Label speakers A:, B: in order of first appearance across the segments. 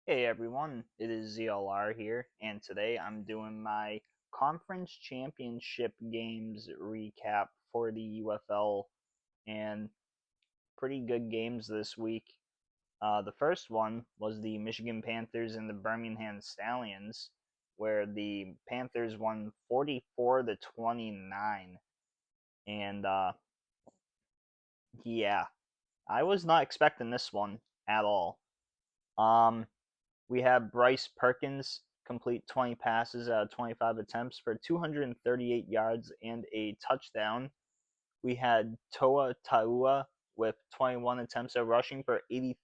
A: Hey everyone, it is ZLR here, and today I'm doing my conference championship games recap for the UFL, and pretty good games this week. The first one was the Michigan Panthers and the Birmingham Stallions, where the Panthers won 44-29, and yeah, I was not expecting this one at all. Um, We have Bryce Perkins complete 20 passes out of 25 attempts for 238 yards and a touchdown. We had Toa Taua with 21 attempts at rushing for 80.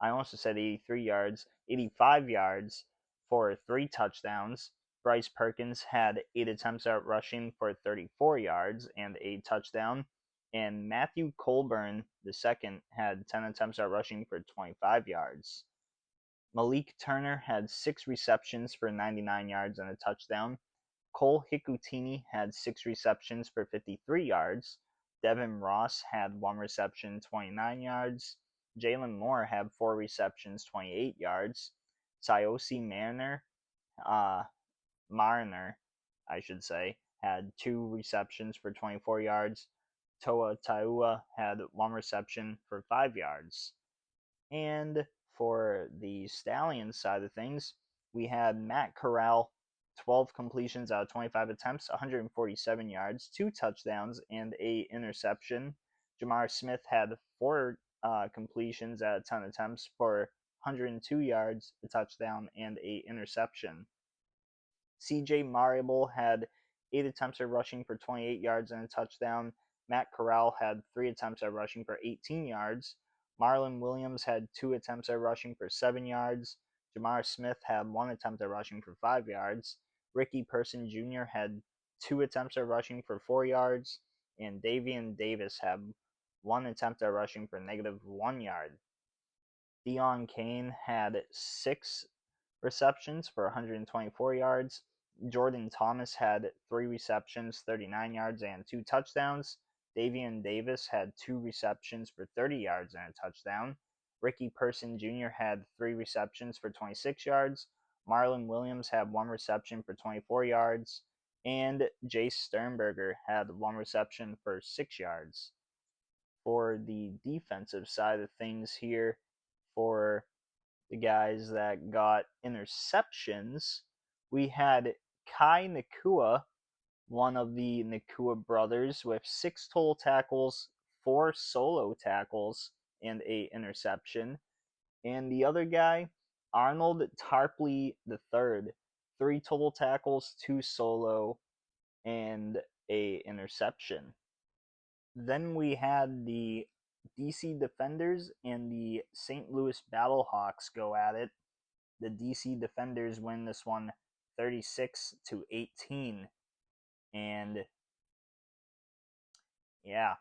A: I almost said 83 yards, 85 yards for 3 touchdowns. Bryce Perkins had 8 attempts at rushing for 34 yards and a touchdown. And Matthew Colburn II had 10 attempts at rushing for 25 yards. Malik Turner had 6 receptions for 99 yards and a touchdown. Cole Hikutini had 6 receptions for 53 yards. Devin Ross had 1 reception, 29 yards. Jalen Moore had 4 receptions, 28 yards. Sayosi uh, Mariner, I should say, had 2 receptions for 24 yards. Toa Taua had 1 reception for 5 yards. And for the Stallions side of things, we had Matt Corral, 12 completions out of 25 attempts, 147 yards, 2 touchdowns, and a interception. Jamar Smith had 4 completions out of 10 attempts for 102 yards, a touchdown, and a interception. CJ Marable had 8 attempts at rushing for 28 yards and a touchdown. Matt Corral had 3 attempts at rushing for 18 yards. Marlon Williams had 2 attempts at rushing for 7 yards. Jamar Smith had 1 attempt at rushing for 5 yards. Ricky Person Jr. had 2 attempts at rushing for 4 yards. And Davian Davis had 1 attempt at rushing for -1 yard. Dion Kane had 6 receptions for 124 yards. Jordan Thomas had 3 receptions, 39 yards, and 2 touchdowns. Davian Davis had 2 receptions for 30 yards and a touchdown. Ricky Person Jr. had 3 receptions for 26 yards. Marlon Williams had 1 reception for 24 yards. And Jace Sternberger had 1 reception for 6 yards. For the defensive side of things here, for the guys that got interceptions, we had Kai Nakua, one of the Nakua brothers, with 6 total tackles, 4 solo tackles, and a interception. And the other guy, Arnold Tarpley III, 3 total tackles, 2 solo, and a interception. Then we had the DC Defenders and the St. Louis Battlehawks go at it. The DC Defenders win this one 36-18. And yeah,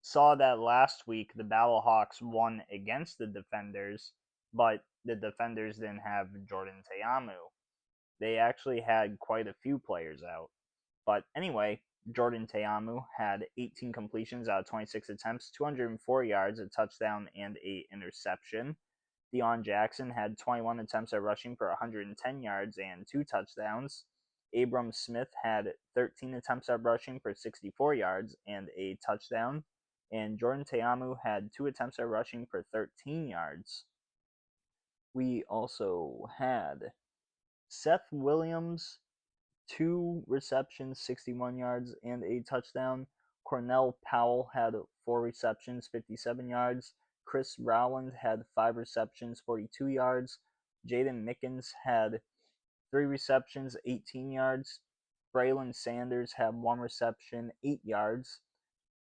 A: saw that last week the Battlehawks won against the Defenders, but the Defenders didn't have Jordan Teamu. They actually had quite a few players out. But anyway, Jordan Teamu had 18 completions out of 26 attempts, 204 yards, a touchdown, and a interception. Deion Jackson had 21 attempts at rushing for 110 yards and 2 touchdowns. Abram Smith had 13 attempts at rushing for 64 yards and a touchdown. And Jordan Teamu had 2 attempts at rushing for 13 yards. We also had Seth Williams, 2 receptions, 61 yards, and a touchdown. Cornell Powell had 4 receptions, 57 yards. Chris Rowland had 5 receptions, 42 yards. Jaden Mickens had 3 receptions, 18 yards. Braylon Sanders had 1 reception, 8 yards.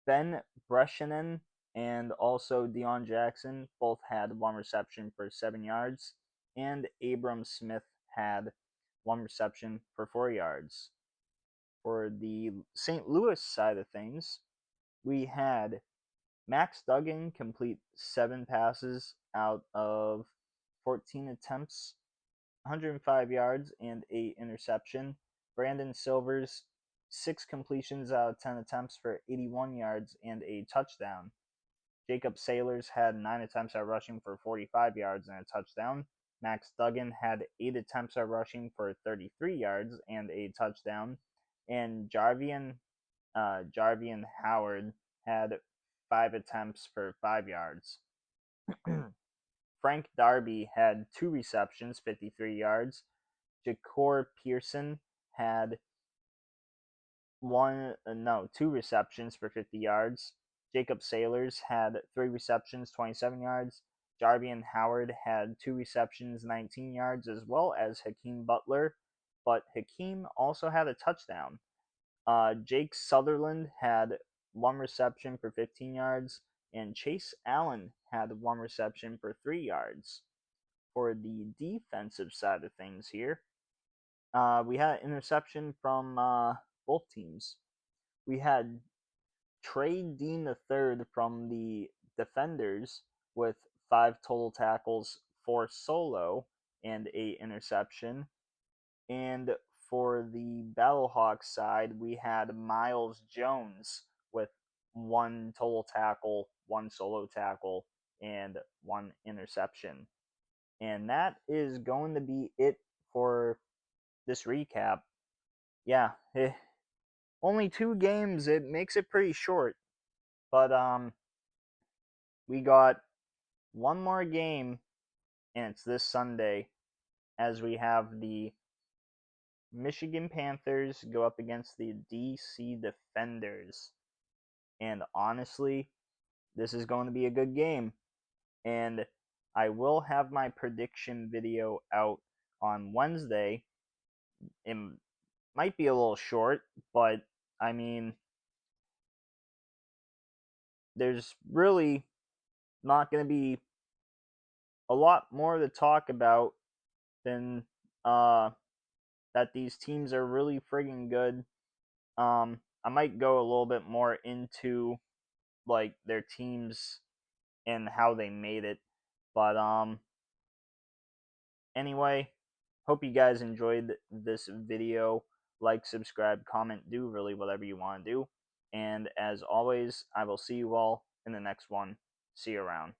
A: Ben Breschanen and also Deion Jackson both had 1 reception for 7 yards. And Abram Smith had 1 reception for 4 yards. For the St. Louis side of things, we had Max Duggan complete 7 passes out of 14 attempts, 105 yards, and 8 interception. Brandon Silvers, 6 completions out of 10 attempts for 81 yards and a touchdown. Jacob Sailors had 9 attempts at rushing for 45 yards and a touchdown. Max Duggan had 8 attempts at rushing for 33 yards and a touchdown, and Jarvian Howard had 5 attempts for 5 yards. Frank Darby had 2 receptions, 53 yards. Jacor Pearson had 2 receptions for 50 yards. Jacob Sailors had 3 receptions, 27 yards. Jarvian Howard had 2 receptions, 19 yards, as well as Hakeem Butler, but Hakeem also had a touchdown. Jake Sutherland had 1 reception for 15 yards, and Chase Allen had 1 reception for 3 yards. For the defensive side of things here, we had an interception from both teams. We had Trey Dean III from the defenders with 5 total tackles, 4 solo, and a interception. And for the Battlehawks side, we had Miles Jones with 1 total tackle, 1 solo tackle, and 1 interception. And that is going to be it for this recap. Yeah, only 2 games. It makes it pretty short. But we got one more game, and it's this Sunday, as we have the Michigan Panthers go up against the DC Defenders. And honestly, this is going to be a good game. And I will have my prediction video out on Wednesday. It might be a little short, but I mean, there's really not going to be a lot more to talk about than that these teams are really friggin' good. I might go a little bit more into like their teams and how they made it, but anyway, hope you guys enjoyed this video. Like, subscribe, comment, do really whatever you want to do. And as always, I will see you all in the next one. See you around.